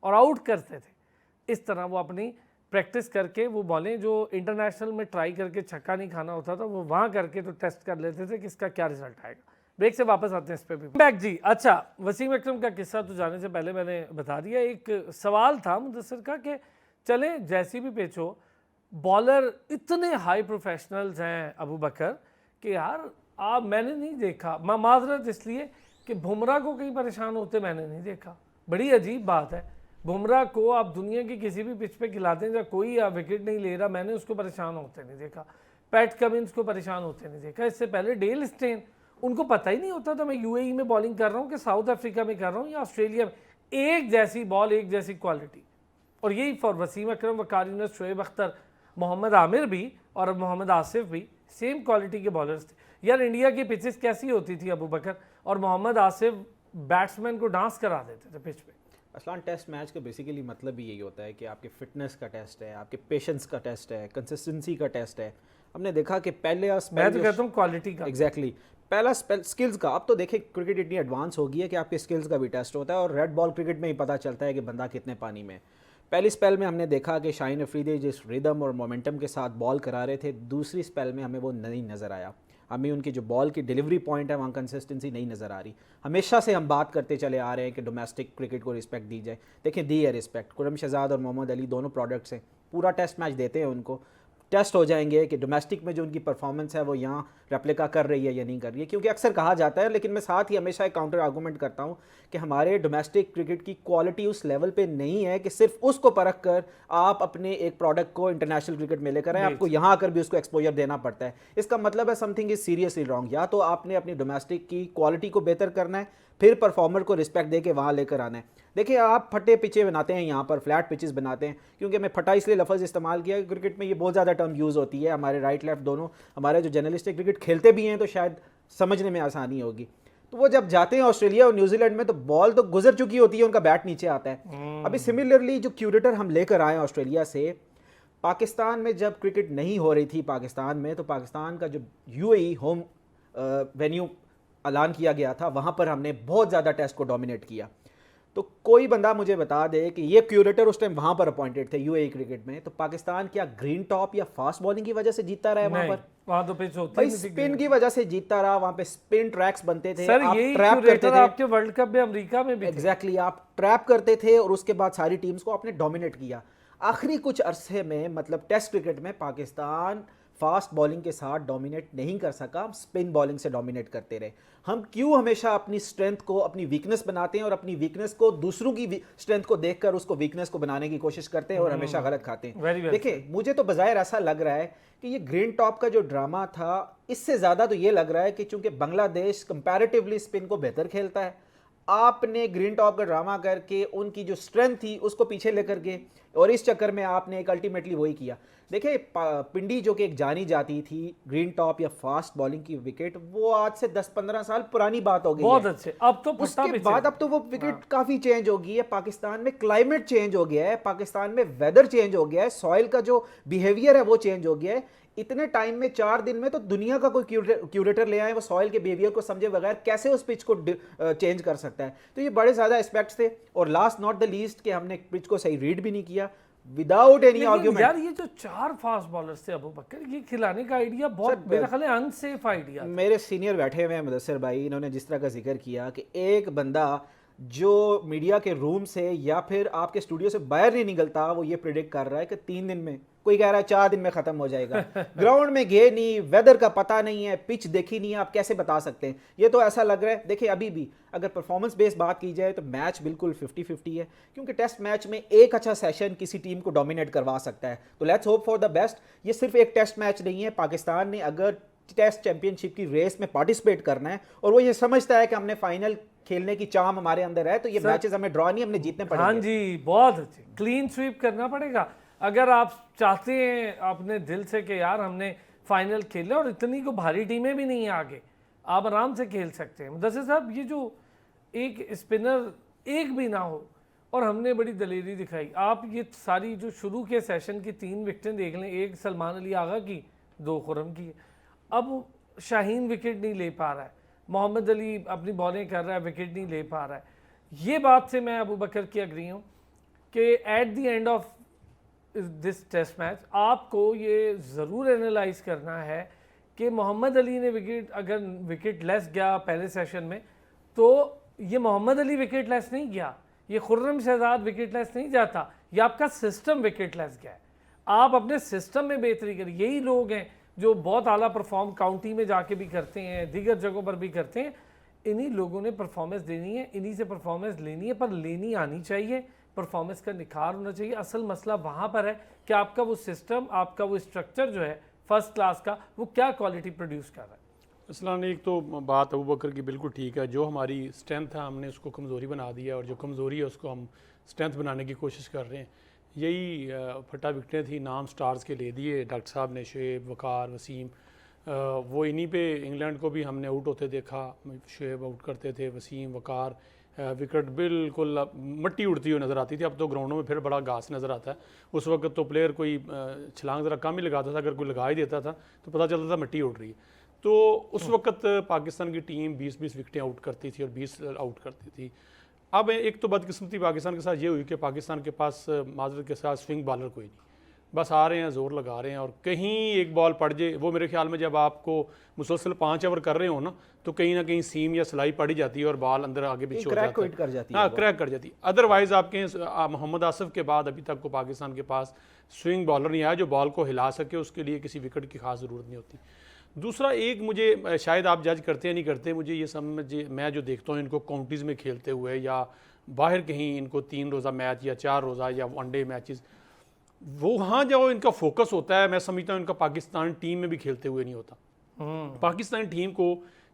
और आउट करते थे। इस तरह वो अपनी प्रैक्टिस करके वो बॉलें जो इंटरनेशनल में ट्राई करके छक्का नहीं खाना होता था, वो वहाँ करके तो टेस्ट कर लेते थे कि इसका क्या रिजल्ट आएगा। ब्रेक से वापस आते हैं इस पे भी बैक जी। अच्छा, वसीम अकरम का किस्सा तो जाने से पहले मैंने बता दिया, एक सवाल था मुदस्सिर का कि चले जैसी भी पिच हो, बॉलर इतने हाई प्रोफेशनल्स हैं अबू बकर कि यार आप, मैंने नहीं देखा, माजरत इसलिए कि बुमराह को कहीं परेशान होते मैंने नहीं देखा। बड़ी अजीब बात है, बुमराह को आप दुनिया की किसी भी पिच पे खिलाते हैं, जब कोई विकेट नहीं ले रहा, मैंने उसको परेशान होते नहीं देखा। पैट कमिंस को परेशान होते नहीं देखा। इससे पहले डेल स्टेन, उनको पता ही नहीं होता था मैं UAE में बॉलिंग कर रहा हूँ कि साउथ अफ्रीका में कर रहा हूँ या ऑस्ट्रेलिया में, एक जैसी बॉल, एक जैसी क्वालिटी। और यही फॉर वसीम अकरम, वकार यूनुस, शोएब अख्तर, मोहम्मद आमिर भी और मोहम्मद आसिफ भी सेम क्वालिटी के बॉलर्स थे। यार इंडिया की पिचेस कैसी होती थी, अबू बकर और मोहम्मद आसिफ बैट्समैन को डांस करा देते थे पिच पे। असलान टेस्ट मैच का बेसिकली मतलब ही यही होता है कि आपके फिटनेस का टेस्ट है, आपके पेशेंस का टेस्ट है, कंसिस्टेंसी का टेस्ट है। हमने देखा कि पहले मैं तो कहता हूँ क्वालिटी का, एग्जैक्टली पहला स्किल्स का। अब तो देखें क्रिकेट इतनी एडवांस हो गई है कि आपके स्किल्स का भी टेस्ट होता है, और रेड बॉल क्रिकेट में ही पता चलता है कि बंदा कितने पानी में। पहली स्पेल में हमने देखा कि शाहीन अफरीदी जिस रिदम और मोमेंटम के साथ बॉल करा रहे थे, दूसरी स्पेल में हमें वो नहीं नज़र आया। हमें उनकी जो बॉल की डिलीवरी पॉइंट है वहाँ कंसिस्टेंसी नहीं नज़र आ रही। हमेशा से हम बात करते चले आ रहे हैं कि डोमेस्टिक क्रिकेट को रिस्पेक्ट दी जाए। देखिए दी है रिस्पेक्ट, खुर्रम शहजाद और मोहम्मद अली दोनों प्रोडक्ट्स हैं, पूरा टेस्ट मैच देते हैं उनको, टेस्ट हो जाएंगे कि डोमेस्टिक में जो उनकी परफॉर्मेंस है वो यहाँ रेप्लिका कर रही है या नहीं कर रही है। क्योंकि अक्सर कहा जाता है, लेकिन मैं साथ ही हमेशा एक काउंटर आर्गूमेंट करता हूँ कि हमारे डोमेस्टिक क्रिकेट की क्वालिटी उस लेवल पे नहीं है कि सिर्फ उसको परख कर आप अपने एक प्रोडक्ट को इंटरनेशनल क्रिकेट में लेकर आए, आपको यहाँ आकर भी उसको एक्सपोजर देना पड़ता है। इसका मतलब है समथिंग इज सीरियसली रॉन्ग। या तो आपने अपनी डोमेस्टिक की क्वालिटी को बेहतर करना है, फिर परफॉर्मर को रिस्पेक्ट दे के वहाँ लेकर आना है। देखिए आप फटे पिचे बनाते हैं, यहाँ पर फ्लैट पिचेस बनाते हैं, क्योंकि मैं फटा इसलिए लफ्ज़ इस्तेमाल किया कि क्रिकेट में ये बहुत ज़्यादा टर्म यूज़ होती है, हमारे राइट लेफ्ट दोनों हमारे जो जर्नलिस्ट क्रिकेट खेलते भी हैं तो शायद समझने में आसानी होगी। तो वो जब जाते हैं ऑस्ट्रेलिया और न्यूजीलैंड में तो बॉल तो गुजर चुकी होती है, उनका बैट नीचे आता है। अभी सिमिलरली जो क्यूरेटर हम लेकर आए ऑस्ट्रेलिया से, पाकिस्तान में जब क्रिकेट नहीं हो रही थी पाकिस्तान में, तो पाकिस्तान का जो यूएई होम वेन्यू ऐलान किया गया था, वहाँ पर हमने बहुत ज़्यादा टेस्ट को डोमिनेट किया। तो कोई बंदा मुझे बता दे कि ये क्यूरेटर उस टाइम वहाँ पर अपॉइंटेड थे यूएई क्रिकेट में, तो पाकिस्तान क्या ग्रीन टॉप या फास्ट बॉलिंग की वजह से जीतता रहा है वहाँ पर? वहाँ तो पिच होती भाई नहीं थी। स्पिन की वजह से जीतता रहा, वहाँ पे स्पिन ट्रैक्स बनते थे, सर आप यही ट्रैप करते क्यूरेटर थे। आपके वर्ल्ड कप में अमेरिका में भी थे। एग्जैक्टली आप ट्रैप करते थे और उसके बाद सारी टीम्स को आपने डोमिनेट किया। आखिरी कुछ अरसे में मतलब टेस्ट क्रिकेट में पाकिस्तान फास्ट बॉलिंग के साथ डोमिनेट नहीं कर सका, स्पिन बॉलिंग से डोमिनेट करते रहे। हम क्यों हमेशा अपनी स्ट्रेंथ को अपनी वीकनेस बनाते हैं और अपनी वीकनेस को दूसरों की स्ट्रेंथ को देखकर उसको वीकनेस को बनाने की कोशिश करते हैं और हमेशा गलत खाते हैं। Very well देखिए मुझे तो बजाय ऐसा लग रहा है कि ये ग्रीन टॉप का जो ड्रामा था, इससे ज़्यादा तो ये लग रहा है कि चूंकि बांग्लादेश कंपैरेटिवली स्पिन को बेहतर खेलता है, आपने ग्रीन टॉप का ड्रामा करके उनकी जो स्ट्रेंथ थी उसको पीछे लेकर गए और इस चक्कर में आपने एक अल्टीमेटली वही किया। देखिए पिंडी जो कि एक जानी जाती थी ग्रीन टॉप या फास्ट बॉलिंग की विकेट, वो आज से 10-15 साल पुरानी बात हो गई बहुत है। अच्छे, अब तो फटा उसके पिच बाद है। अब तो वो विकेट काफी चेंज हो गई है। पाकिस्तान में क्लाइमेट चेंज हो गया है, पाकिस्तान में वेदर चेंज हो गया है, सॉइल का जो बिहेवियर है वो चेंज हो गया है। इतने टाइम में 4 दिन में तो दुनिया का कोई क्यूरेटर ले आए, वो सॉइल के बिहेवियर को समझे बगैर कैसे उस पिच को चेंज कर सकता है। तो ये बड़े ज्यादा एस्पेक्ट्स थे। और लास्ट नॉट द लीस्ट कि हमने पिच को सही रीड भी नहीं किया विदाउट एनी लेकिन आर्ग्यूमेंट। यार ये जो 4 फास्ट बॉलर्स थे अबू बकर, ये खिलाने का आइडिया बहुत मेरा ख्याल है अनसेफ आइडिया। मेरे सीनियर बैठे हुए हैं मुदस्सिर भाई, इन्होंने जिस तरह का जिक्र किया कि एक बंदा जो मीडिया के रूम से या फिर आपके स्टूडियो से बाहर नहीं निकलता, वो ये प्रिडिक्ट कर रहा है कि 3 दिन में, कोई कह रहा है 4 दिन में खत्म हो जाएगा। ग्राउंड में गए नहीं, वेदर का पता नहीं है, पिच देखी नहीं है, आप कैसे बता सकते हैं? ये तो ऐसा लग रहा है। देखिए अभी भी अगर परफॉर्मेंस बेस्ड बात की जाए तो मैच बिल्कुल 50-50 है, क्योंकि टेस्ट मैच में एक अच्छा सेशन किसी टीम को डोमिनेट करवा सकता है। तो let's hope for the best. ये सिर्फ एक टेस्ट मैच नहीं है। पाकिस्तान ने अगर टेस्ट चैंपियनशिप की रेस में पार्टिसिपेट करना है और वो ये समझता है कि हमने फाइनल खेलने की चाम हमारे अंदर है, तो ये मैचेस हमें ड्रॉ नहीं, हमने जीतने पड़ेंगे। हाँ जी, बहुत अच्छे, क्लीन स्वीप करना पड़ेगा अगर आप चाहते हैं अपने दिल से कि यार हमने फाइनल खेला। और इतनी को भारी टीमें भी नहीं है आगे, आप आराम से खेल सकते हैं। मुदस्सिर साहब, ये जो एक स्पिनर एक भी ना हो और हमने बड़ी दलेरी दिखाई, आप ये सारी जो शुरू के सेशन की 3 विकेटें देख लें, एक सलमान अली आगा की, 2 खुरम की। अब शाहीन विकेट नहीं ले पा रहा है, मोहम्मद अली अपनी बॉलिंग कर रहा है, विकेट नहीं ले पा रहा है। ये बात से मैं अबू बकर की अग्री हूँ कि at the end of this test match आपको ये ज़रूर एनालाइज करना है कि मोहम्मद अली ने विकेट, अगर विकेट लेस गया पहले सेशन में, तो ये मोहम्मद अली विकेट लेस नहीं गया, ये खुर्रम शहजाद विकेट लेस नहीं जाता, ये आपका सिस्टम विकेट लेस गया है। आप अपने सिस्टम में बेहतरी करिए। यही लोग हैं जो बहुत आला परफॉर्म काउंटी में जाके भी करते हैं, दीगर जगहों पर भी करते हैं। इन्हीं लोगों ने परफॉर्मेंस देनी है, इन्हीं से परफॉर्मेंस लेनी है, पर लेनी आनी चाहिए, परफॉर्मेंस का निखार होना चाहिए। असल मसला वहाँ पर है कि आपका वो सिस्टम, आपका वो स्ट्रक्चर जो है फर्स्ट क्लास का, वो क्या क्वालिटी प्रोड्यूस कर रहा है। असलान एक तो बात अबू बकर की बिल्कुल ठीक है, जो हमारी स्ट्रेंथ है हमने उसको कमज़ोरी बना दिया और जो कमज़ोरी है उसको हम स्ट्रेंथ बनाने की कोशिश कर रहे हैं। यही फटा विकटें थी, नाम स्टार्स के ले दिए डॉक्टर साहब ने, शुएब, वकार, वसीम, वो इन्हीं पे इंग्लैंड को भी हमने आउट होते देखा। शुएब आउट करते थे, वसीम, वकार, विकेट बिल्कुल मट्टी उड़ती हुई नज़र आती थी। अब तो ग्राउंडों में फिर बड़ा घास नज़र आता है। उस वक्त तो प्लेयर कोई छलांग ज़रा कम ही लगाता था, अगर कोई लगा ही देता था तो पता चलता था मिट्टी उड़ रही है। तो उस वक्त पाकिस्तान की टीम 20-20 विकटें आउट करती थी और 20 आउट करती थी। अब एक तो बदकिस्मती पाकिस्तान के साथ ये हुई कि पाकिस्तान के पास माजरत के साथ स्विंग बॉलर कोई नहीं, बस आ रहे हैं, जोर लगा रहे हैं, और कहीं एक बॉल पड़ जाए, वो मेरे ख्याल में जब आपको मुसलसल 5 ओवर कर रहे हो ना, तो कहीं ना कहीं सीम या सिलाई पड़ी जाती है और बॉल अंदर आगे पीछे हो जाता है, हाँ क्रैक कर जाती है। अदरवाइज आपके मोहम्मद आसिफ के बाद अभी तक को पाकिस्तान के पास स्विंग बॉलर नहीं आया जो बॉल को हिला सके, उसके लिए किसी विकेट की खास ज़रूरत नहीं होती। दूसरा एक, मुझे शायद आप जज करते हैं नहीं करते, मुझे ये समझ, मैं जो देखता हूँ इनको काउंटीज़ में खेलते हुए या बाहर कहीं इनको 3 रोज़ा मैच या 4 रोज़ा या वनडे मैचेस, वो वहाँ जो इनका फोकस होता है, मैं समझता हूँ इनका पाकिस्तान टीम में भी खेलते हुए नहीं होता। पाकिस्तान टीम को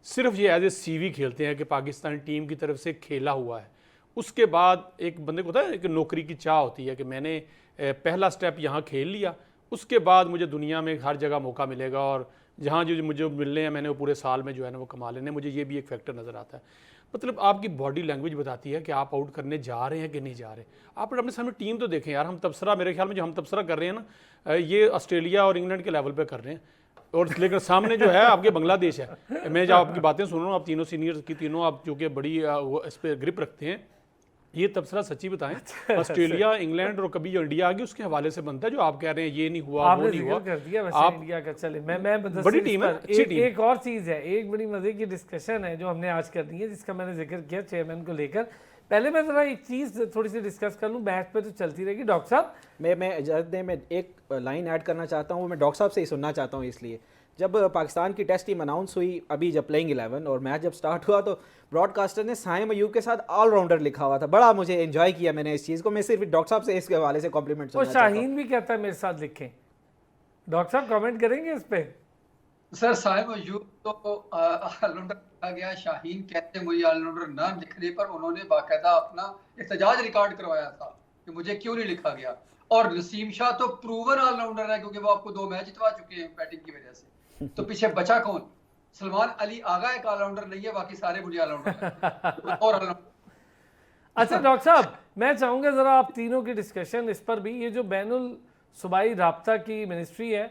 सिर्फ ये एज ए CV खेलते हैं कि पाकिस्तानी टीम की तरफ से खेला हुआ है, उसके बाद एक बंदे को होता है एक नौकरी की चाह होती है कि मैंने पहला स्टेप यहाँ खेल लिया, उसके बाद मुझे दुनिया में हर जगह मौका मिलेगा और जहाँ जो मुझे मिलने हैं मैंने वो पूरे साल में जो है ना वो कमा लेने। मुझे ये भी एक फैक्टर नज़र आता है। मतलब आपकी बॉडी लैंग्वेज बताती है कि आप आउट करने जा रहे हैं कि नहीं जा रहे। आप अपने सामने टीम तो देखें यार, हम तबसरा, मेरे ख्याल में जो हम तबसरा कर रहे हैं ना, ये ऑस्ट्रेलिया और इंग्लैंड के लेवल पे कर रहे हैं, और लेकिन सामने जो है आपके बांग्लादेश है। मैं जब आपकी बातें सुन रहा हूँ, आप तीनों सीनियर्स की, तीनों आप जो कि बड़ी इस पर ग्रिप रखते हैं, ये तबसरा सच्ची बताएं, ऑस्ट्रेलिया, इंग्लैंड और कभी जो इंडिया आ गई उसके हवाले से बनता है, जो आप कह रहे हैं ये नहीं हुआ, वो नहीं हुआ। कर दिया वैसे इंडिया का। चले मैं बड़ी टीम है, अच्छी टीम। एक और चीज है, एक बड़ी मजे की डिस्कशन है जो हमने आज करनी है, जिसका मैंने जिक्र किया चेयरमैन को लेकर। पहले मैं जरा एक चीज थोड़ी सी डिस्कस कर लूं, मैच पे तो चलती रहेगी। डॉक्टर साहब मैं एक लाइन ऐड करना चाहता हूँ, मैं डॉक्टर साहब से ही सुनना चाहता हूँ। इसलिए जब पाकिस्तान की टेस्ट टीम अनाउंस हुई, अभी जब प्लेइंग 11 और मैच जब स्टार्ट हुआ, तो ब्रॉडकास्टर ने साइम अयूब के साथ ऑलराउंडर लिखा हुआ था। बड़ा मुझे एंजॉय किया मैंने इस चीज़ को। मैं सिर्फ डॉक्टर साहब से इसके हवाले से कॉम्प्लीमेंट वो शाहीन भी कहता है मेरे साथ लिखें। डॉक्टर साहब कमेंट करेंगे इस पे? सर साइम अयूब तो ऑलराउंडर लिखा गया, शाहीन कहते हैं मुझे ऑलराउंडर ना लिखने पर उन्होंने बाकायदा अपना एहतजाज रिकॉर्ड करवाया था कि मुझे क्यों नहीं लिखा गया। और नसीम शाह तो प्रूवन ऑलराउंडर है, क्योंकि वो आपको 2 मैच जितवा चुके हैं बैटिंग की वजह से। तो पीछे बचा कौन? सलमान अली आगा एक ऑलराउंडर नहीं है, बाकी सारे मुझे ऑलराउंडर और अच्छा डॉक्टर साहब, मैं चाहूंगा जरा आप तीनों की डिस्कशन इस पर भी। ये जो बैनुल सूबाई राब्ता की मिनिस्ट्री है,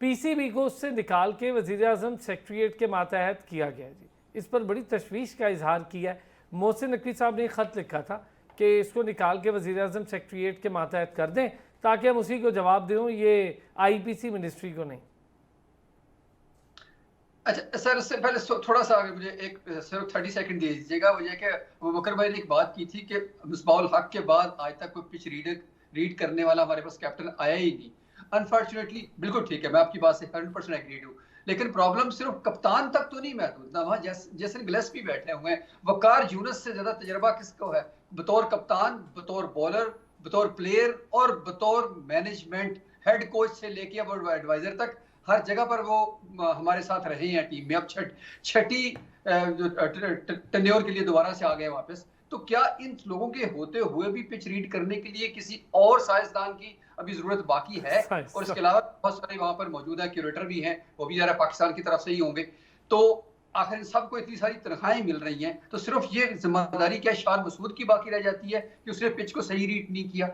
PCB को उससे निकाल के वज़ीर आज़म सेक्रेटरीट के मातहत किया गया जी, इस पर बड़ी तशवीश का इजहार किया है। मोहसिन नकवी साहब ने एक ख़त लिखा था कि इसको निकाल के वज़ीर आज़म सेक्रेटरीट के मातहत कर दें ताकि हम उसी को जवाब दें, ये IPC मिनिस्ट्री को नहीं। अच्छा सर, इससे पहले थोड़ा सा आगे मुझे एक सिर्फ 30 सेकंड दे दीजिएगा। वो ये कि बकर भाई ने एक बात की थी कि मिसबाउल हक के बाद आज तक कोई पिच रीड करने वाला हमारे पास कैप्टन आया ही नहीं। अनफॉर्चुनेटली, बिल्कुल ठीक है, मैं आपकी बात से 100% एग्रीड हूँ, लेकिन प्रॉब्लम सिर्फ कप्तान तक तो नहीं महदूद ना। वहाँ जैसन गिलेस्पी बैठे हुए हैं, वकार यूनुस से ज्यादा तजर्बा किसको है बतौर कप्तान, बतौर बॉलर, बतौर प्लेयर और बतौर मैनेजमेंट हेड कोच से लेके अब एडवाइजर तक हर जगह पर वो हमारे साथ रहे हैं टीम में। अब छठी टेन्योर के लिए दोबारा से आ गए वापस। तो क्या इन लोगों के होते हुए भी पिच रीड करने के लिए किसी और साइंसदान की अभी जरूरत बाकी है? और इसके अलावा बहुत सारे वहां पर मौजूद है, क्यूरेटर भी हैं, वो भी जरा पाकिस्तान की तरफ से ही होंगे। तो आखिर सबको इतनी सारी तनख्वाहें मिल रही हैं, तो सिर्फ ये जिम्मेदारी क्या शान मसूद की बाकी रह जाती है कि उसने पिच को सही रीड नहीं किया?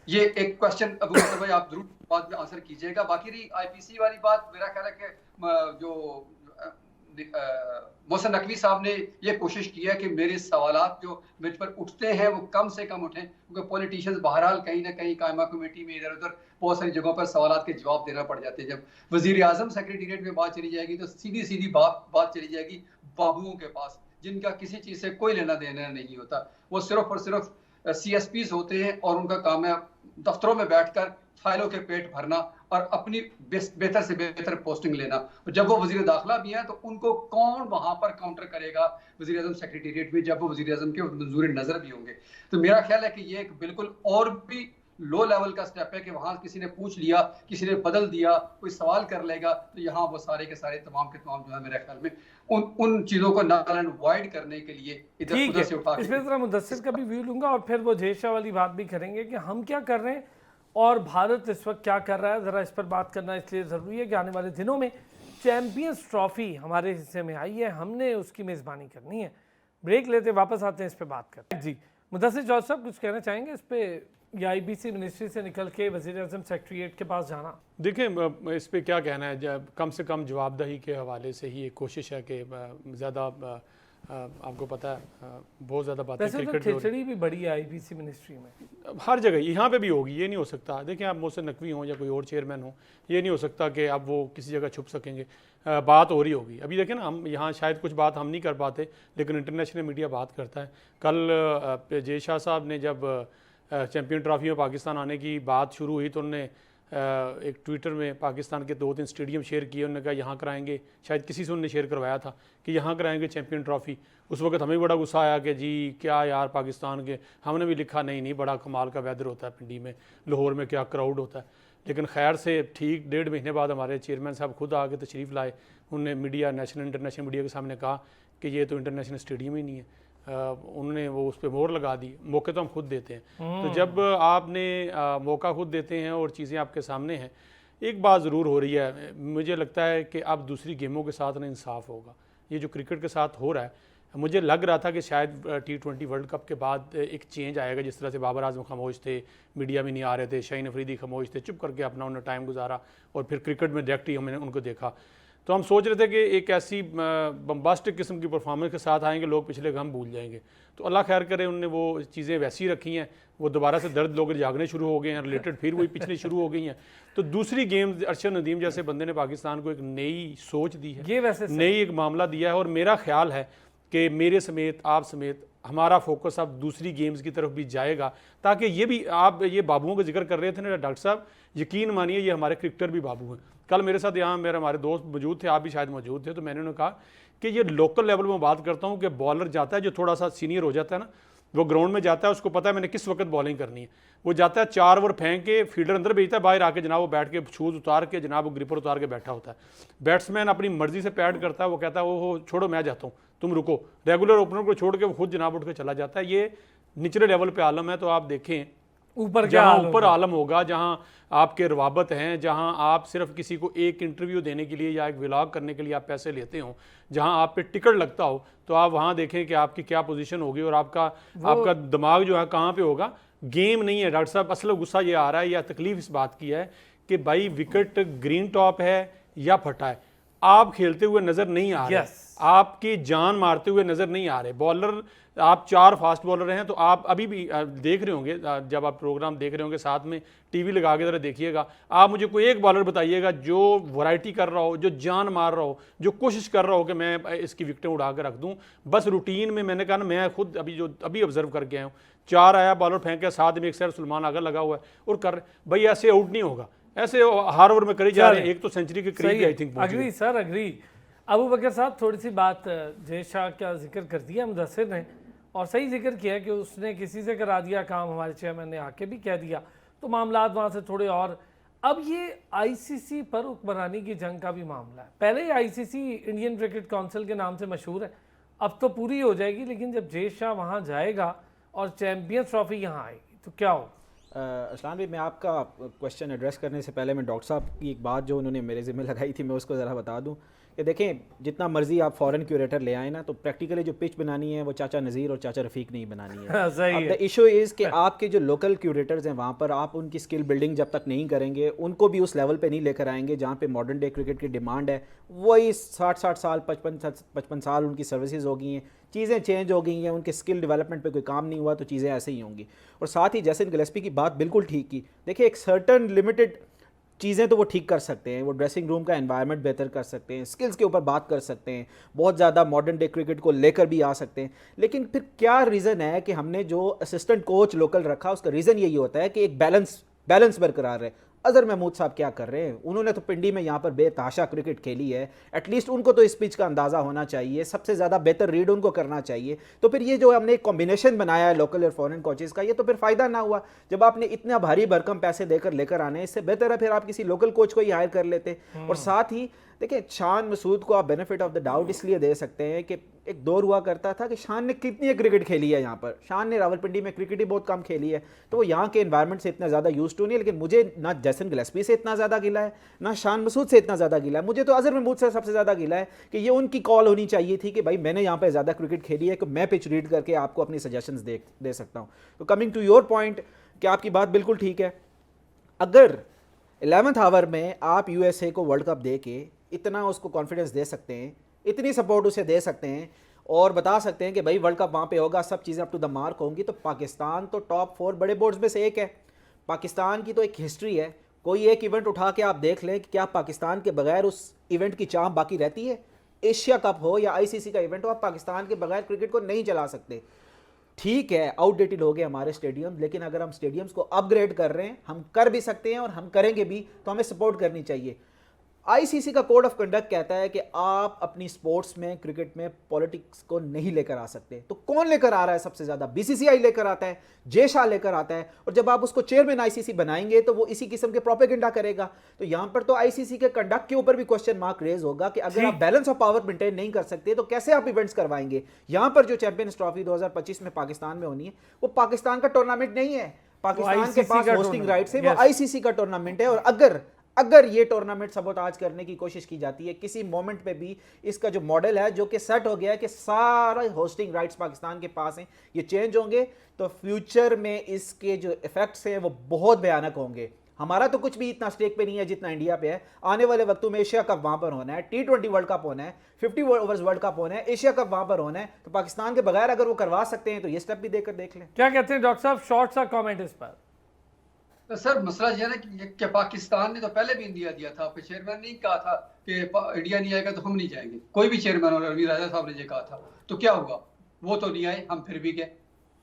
ये एक क्वेश्चन अबू बकर भाई आप जरूर बाद में आंसर कीजिएगा। बाकी रही IPC वाली बात, मेरा ख्याल है कि जो मोहसिन नकवी साहब ने ये कोशिश की है कि मेरे सवालात जो मुझ पर उठते हैं वो कम से कम उठें, क्योंकि पॉलिटिशियंस बहरहाल कहीं ना कहीं कायमा कमेटी में इधर उधर बहुत सारी जगहों पर सवालात के जवाब देना पड़ जाते हैं। जब वजीर आजम सेक्रेटेरिएट में बात चली जाएगी तो सीधी सीधी बात चली जाएगी बाबुओं के पास, जिनका किसी चीज से कोई लेना देना नहीं होता। वो सिर्फ और सिर्फ CSPs होते हैं और उनका काम है दफ्तरों में बैठकर फाइलों के पेट भरना और अपनी बेहतर से बेहतर पोस्टिंग लेना। जब वो वजीर दाखिला भी है तो उनको कौन वहां पर काउंटर करेगा वजीर आजम सेक्रेटेरिएट में, जब वो वजीर आजम के मंजूर नजर भी होंगे। तो मेरा ख्याल है कि ये एक बिल्कुल और भी लो लेवल का स्टेप है कि वहां किसी ने पूछ लिया, किसी ने बदल दिया, कोई सवाल कर लेगा, तो यहाँ वो सारे के सारे तमाम के तमाम जो है मेरे ख्याल में उन चीजों को नल एंड वाइड करने के लिए इधर उधर से उठा के। इसमें जरा मुदस्सिर का भी व्यू लूंगा और फिर वो जेशा वाली बात भी करेंगे कि हम क्या कर रहे हैं और भारत इस वक्त क्या कर रहा है। ज़रा इस पर बात करना इसलिए ज़रूरी है कि आने वाले दिनों में चैम्पियंस ट्रॉफी हमारे हिस्से में आई है, हमने उसकी मेज़बानी करनी है। ब्रेक लेते वापस आते हैं, इस पर बात करते हैं। जी मुदस्सिर चौधरी साहब कुछ कहना चाहेंगे इस पर, या IPC मिनिस्ट्री से निकल के वज़ीर आज़म सेक्रेटेरिएट के पास जाना? देखें इस पर क्या कहना है, कम से कम जवाबदही के हवाले से ही एक कोशिश है कि ज़्यादा आपको पता है बहुत ज़्यादा बातें क्रिकेट तो खिचड़ी भी बड़ी है IPC मिनिस्ट्री में, हर जगह यहाँ पे भी होगी। ये नहीं हो सकता, देखें आप मोहसिन नकवी हों या कोई और चेयरमैन हो, ये नहीं हो सकता कि अब वो किसी जगह छुप सकेंगे। बात हो रही होगी। अभी देखें ना, हम यहाँ शायद कुछ बात हम नहीं कर पाते, लेकिन इंटरनेशनल मीडिया बात करता है। कल जय शाह साहब ने जब चैम्पियन ट्रॉफी में पाकिस्तान आने की बात शुरू हुई तो उन्होंने एक ट्विटर में पाकिस्तान के 2-3 स्टेडियम शेयर किए। उन्होंने कहा यहाँ कराएंगे, शायद किसी से उन्होंने शेयर करवाया था कि यहाँ कराएंगे चैम्पियन ट्रॉफी। उस वक्त हमें बड़ा गुस्सा आया कि जी क्या यार पाकिस्तान के, हमने भी लिखा नहीं बड़ा कमाल का वेदर होता है पिंडी में, लाहौर में क्या क्राउड होता है। लेकिन खैर से ठीक 1.5 महीने बाद हमारे चेयरमैन साहब खुद आके तशरीफ़ लाए, उन्होंने मीडिया, नेशनल इंटरनेशनल मीडिया के सामने कहा कि ये तो इंटरनेशनल स्टेडियम ही नहीं है। उन्होंने वो उस पर मोहर लगा दी। मौके तो हम खुद देते हैं, तो जब आपने मौका खुद देते हैं और चीज़ें आपके सामने हैं, एक बात ज़रूर हो रही है, मुझे लगता है कि अब दूसरी गेमों के साथ ना इंसाफ होगा। ये जो क्रिकेट के साथ हो रहा है, मुझे लग रहा था कि शायद T20 वर्ल्ड कप के बाद एक चेंज आएगा। जिस तरह से बाबर आजम खामोश थे, मीडिया में नहीं आ रहे थे, शाहीन अफरीदी खामोश थे, चुप करके अपना उन्होंने टाइम गुजारा और फिर क्रिकेट में डायरेक्ट ही हमने उनको देखा। तो हम सोच रहे थे कि एक ऐसी बम्बास्टिक किस्म की परफॉर्मेंस के साथ आएंगे, लोग पिछले गम भूल जाएंगे। तो अल्लाह खैर करे, उन्होंने वो चीज़ें वैसी रखी हैं, वो दोबारा से दर्द लोग जागने शुरू हो गए हैं, रिलेटेड फिर वही पिछली शुरू हो गई हैं। तो दूसरी गेम अरशद नदीम जैसे बंदे ने पाकिस्तान को एक नई सोच दी है, ये वैसे नई एक मामला दिया है। और मेरा ख्याल है कि मेरे समेत, आप समेत, हमारा फोकस अब दूसरी गेम्स की तरफ भी जाएगा, ताकि ये भी, आप ये बाबुओं का जिक्र कर रहे थे ना डॉक्टर साहब, यकीन मानिए ये हमारे क्रिकेटर भी बाबू हैं। कल मेरे साथ यहाँ हमारे दोस्त मौजूद थे, आप भी शायद मौजूद थे, तो मैंने उन्हें कहा कि ये लोकल लेवल में बात करता हूँ कि बॉलर जाता है जो थोड़ा सा सीनियर हो जाता है ना, वो ग्राउंड में जाता है, उसको पता है मैंने किस वक्त बॉलिंग करनी है, वो जाता है 4 ओवर फेंक के फील्डर अंदर भेजता है, बाहर आके जनाब वो बैठ के शूज़ उतार के जनाब वो ग्रिपर उतार के बैठा होता है। बैट्समैन अपनी मर्जी से पैड करता है, वो कहता है वो छोड़ो मैं जाता हूँ, तुम रुको, रेगुलर ओपनर को छोड़ के वो खुद जनाब उठ के चला जाता है। ये निचले लेवल पे आलम है। तो आप देखें ऊपर जहाँ ऊपर आलम होगा, जहाँ आपके रवाबत हैं, जहाँ आप सिर्फ किसी को एक इंटरव्यू देने के लिए या एक व्लॉग करने के लिए आप पैसे लेते हो, जहाँ आप पे टिकट लगता हो, तो आप वहाँ देखें कि आपकी क्या पोजीशन होगी और आपका दिमाग जो है कहाँ पे होगा। गेम नहीं है डॉक्टर साहब। असल गुस्सा ये आ रहा है या तकलीफ इस बात की है कि भाई विकेट ग्रीन टॉप है या फटा है, आप खेलते हुए नजर नहीं आ रहे, आपकी जान मारते हुए नजर नहीं आ रहे। बॉलर, आप 4 फास्ट बॉलर हैं, तो आप अभी भी देख रहे होंगे, जब आप प्रोग्राम देख रहे होंगे साथ में टीवी लगा के जरा देखिएगा, आप मुझे कोई एक बॉलर बताइएगा जो वैरायटी कर रहा हो, जो जान मार रहा हो, जो कोशिश कर रहा हो कि मैं इसकी विकेटें उड़ा के रख दूं। बस रूटीन में मैंने कहा ना, मैं खुद अभी ऑब्जर्व करके आया हूँ, 4 आया, बॉलर फेंक के, साथ में एक साइड सुलेमान आगे लगा हुआ है और कर, भाई ऐसे आउट नहीं होगा, ऐसे हर ओवर में करी जा रहे हैं। एक तो सेंचुरी के करीब I think. Agree sir, agree. Abu Bakar sahab, थोड़ी सी बात जय शाह का जिक्र कर दिया मुदस्सिर ने, और सही जिक्र किया कि उसने किसी से करा दिया काम, हमारे चेयरमैन ने आके भी कह दिया, तो मामलात वहाँ से थोड़े और। अब ये आईसीसी पर हुक्मरानी की जंग का भी मामला है। पहले ही आईसीसी इंडियन क्रिकेट काउंसिल के नाम से मशहूर है, अब तो पूरी हो जाएगी, लेकिन जब जय शाह वहाँ जाएगा और चैम्पियंस ट्रॉफी यहाँ आएगी तो क्या हो? असलान भाई, मैं आपका क्वेश्चन एड्रेस करने से पहले मैं डॉक्टर साहब की एक बात जो उन्होंने मेरे ज़िम्मे लगाई थी, मैं उसको ज़रा बता दूं कि देखें, जितना मर्जी आप फॉरेन क्यूरेटर ले आए ना, तो प्रैक्टिकली जो पिच बनानी है वो चाचा नज़ीर और चाचा रफ़ीक नहीं बनानी है। सही द इशू इज़ कि आपके जो लोकल क्यूरेटर्स हैं वहाँ पर आप उनकी स्किल बिल्डिंग जब तक नहीं करेंगे, उनको भी उस लेवल पे नहीं लेकर आएंगे जहाँ पे मॉडर्न डे क्रिकेट की डिमांड है। वही 60 साल 55 साल उनकी सर्विसेज हो गई हैं, चीज़ें चेंज हो गई हैं, उनके स्किल डेवलपमेंट पे कोई काम नहीं हुआ, तो चीज़ें ऐसे ही होंगी। और साथ ही जैसे गिलेस्पी की बात बिल्कुल ठीक की, देखिए एक सर्टन लिमिटेड चीज़ें तो वो ठीक कर सकते हैं, वो ड्रेसिंग रूम का एनवायरनमेंट बेहतर कर सकते हैं, स्किल्स के ऊपर बात कर सकते हैं, बहुत ज़्यादा मॉडर्न डे क्रिकेट को लेकर भी आ सकते हैं। लेकिन फिर क्या रीज़न है कि हमने जो असिस्टेंट कोच लोकल रखा, उसका रीज़न यही होता है कि एक बैलेंस बरकरार है। अज़हर महमूद साहब क्या कर रहे हैं? उन्होंने तो पिंडी में यहाँ पर बेतहाशा क्रिकेट खेली है, एटलीस्ट उनको तो इस पिच का अंदाज़ा होना चाहिए, सबसे ज़्यादा बेहतर रीड उनको करना चाहिए। तो फिर ये जो हमने एक कॉम्बिनेशन बनाया है लोकल और फॉरेन कोचेज़ का, ये तो फिर फ़ायदा ना हुआ। जब आपने इतना भारी भरकम पैसे देकर लेकर आने, इससे बेहतर है फिर आप किसी लोकल कोच को ही हायर कर लेते। और साथ ही देखिए, शान मसूद को आप बेनिफिट ऑफ द डाउट इसलिए दे सकते हैं कि एक दौर हुआ करता था कि शान ने कितनी क्रिकेट खेली है यहाँ पर, शान ने रावलपिंडी में क्रिकेट ही बहुत कम खेली है, तो वो यहाँ के एनवायरनमेंट से इतना ज़्यादा यूज टू नहीं है। लेकिन मुझे ना जैसन गिलेस्पी से इतना ज़्यादा गिला है, ना शान मसूद से इतना ज़्यादा गिला है, मुझे तो अज़हर महमूद से सबसे ज़्यादा गिला है कि ये उनकी कॉल होनी चाहिए थी कि भाई मैंने यहाँ पर ज़्यादा क्रिकेट खेली है, कि मैं पिच रीड करके आपको अपनी सजेशंस दे सकता हूँ। तो कमिंग टू योर पॉइंट कि आपकी बात बिल्कुल ठीक है, अगर 11th आवर में आप यूएसए को वर्ल्ड कप दे के इतना उसको कॉन्फिडेंस दे सकते हैं, इतनी सपोर्ट उसे दे सकते हैं और बता सकते हैं कि भाई वर्ल्ड कप वहाँ पे होगा, सब चीज़ें अप टू द मार्क होंगी, तो पाकिस्तान तो टॉप 4 बड़े बोर्ड्स में से एक है। पाकिस्तान की तो एक हिस्ट्री है, कोई एक इवेंट उठा के आप देख लें कि क्या पाकिस्तान के बगैर उस इवेंट की चाह बाकी रहती है? एशिया कप हो या आईसीसी का इवेंट हो, आप पाकिस्तान के बगैर क्रिकेट को नहीं चला सकते। ठीक है, आउटडेटेड हो गए हमारे स्टेडियम, लेकिन अगर हम स्टेडियम्स को अपग्रेड कर रहे हैं, हम कर भी सकते हैं और हम करेंगे भी, तो हमें सपोर्ट करनी चाहिए। आईसीसी का कोड ऑफ कंडक्ट कहता है कि आप अपनी स्पोर्ट्स में, क्रिकेट में पॉलिटिक्स को नहीं लेकर आ सकते। तो कौन लेकर आ रहा है सबसे ज्यादा? बीसीसीआई लेकर आता है, जय शाह लेकर आता है, और जब आप उसको चेयरमैन आईसीसी बनाएंगे तो वो इसी किस्म के प्रोपेगेंडा करेगा। तो यहां पर तो आईसीसी के कंडक्ट के ऊपर भी क्वेश्चन मार्क रेज होगा कि अगर आप बैलेंस ऑफ पावर मेंटेन नहीं कर सकते तो कैसे आप इवेंट्स करवाएंगे। यहां पर जो चैंपियंस ट्रॉफी 2025 में पाकिस्तान में होनी है वो पाकिस्तान का टूर्नामेंट नहीं है, पाकिस्तान के पास होस्टिंग राइट्स है, वो आईसीसी का टूर्नामेंट है। और अगर ये टूर्नामेंट सबोटाज करने की कोशिश की जाती है किसी मोमेंट पे भी, इसका जो मॉडल है जो कि सेट हो गया है कि सारा होस्टिंग राइट्स पाकिस्तान के पास हैं, ये चेंज होंगे तो फ्यूचर में इसके जो इफेक्ट्स हैं वो बहुत भयानक होंगे। हमारा तो कुछ भी इतना स्टेक पे नहीं है जितना इंडिया पे है। आने वाले वक्तों में एशिया कप वहां पर होना है, T20 वर्ल्ड कप होना है, 50 ओवर्स वर्ल्ड कप होना है, एशिया कप वहां पर होना है। तो पाकिस्तान के बगैर अगर वो करवा सकते हैं तो ये स्टेप भी देकर देख लें। क्या कहते हैं डॉक्टर साहब, शॉर्ट सा कमेंट इस पर? तो सर मसला यह है कि पाकिस्तान ने तो पहले भी इंडिया दिया था, चेयरमैन ने कहा था कि इंडिया नहीं आएगा तो हम नहीं जाएंगे। कोई भी चेयरमैन और रवि राजा साहब ने ये कहा था, तो क्या हुआ? वो तो नहीं आए, हम फिर भी गए।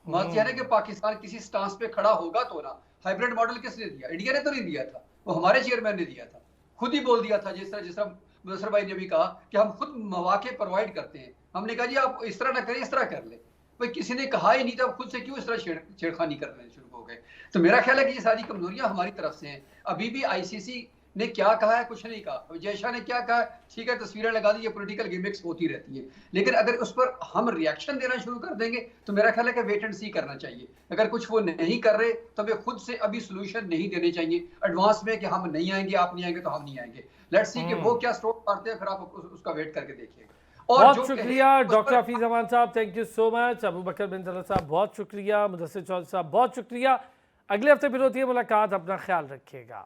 मत यह है कि पाकिस्तान किसी स्टांस पे खड़ा होगा तो ना। हाइब्रिड मॉडल किसने दिया? इंडिया ने तो नहीं दिया था, वो हमारे चेयरमैन ने दिया था। खुद ही बोल दिया था, जिस तरह मुदस्सर भाई ने भी कहा कि हम खुद मौके प्रोवाइड करते हैं। हमने कहा जी आप इस तरह ना करें, इस तरह कर ले। भाई किसी ने कहा ही नहीं था, खुद से क्यों इस तरह छेड़खानी करने शुरू हो गए? तो मेरा ख्याल है कि ये सारी कमजोरियां हमारी तरफ से हैं। अभी भी आईसीसी ने क्या कहा है, कुछ नहीं कहा। जय शाह ने क्या कहा, ठीक है तस्वीरें लगा दी, ये पॉलिटिकल गिमिक्स होती रहती है। लेकिन अगर उस पर हम रिएक्शन देना शुरू कर देंगे तो मेरा ख्याल है कि वेट एंड सी करना चाहिए। अगर कुछ वो नहीं कर रहे तो हमें खुद से अभी सोल्यूशन नहीं देने चाहिए एडवांस में कि हम नहीं आएंगे, आप नहीं आएंगे तो हम नहीं आएंगे। लेट्स सी कि वो क्या स्ट्रोक मारते हैं, फिर आप उसका वेट करके देखिएगा। बहुत शुक्रिया doctor Hafeez Aman sahab, thank you so much. Abu Bakar bin Talat sahab बहुत शुक्रिया, मुदस्सिर चौधरी साहब बहुत शुक्रिया। अगले हफ्ते फिर होती है मुलाकात, अपना ख्याल रखिएगा।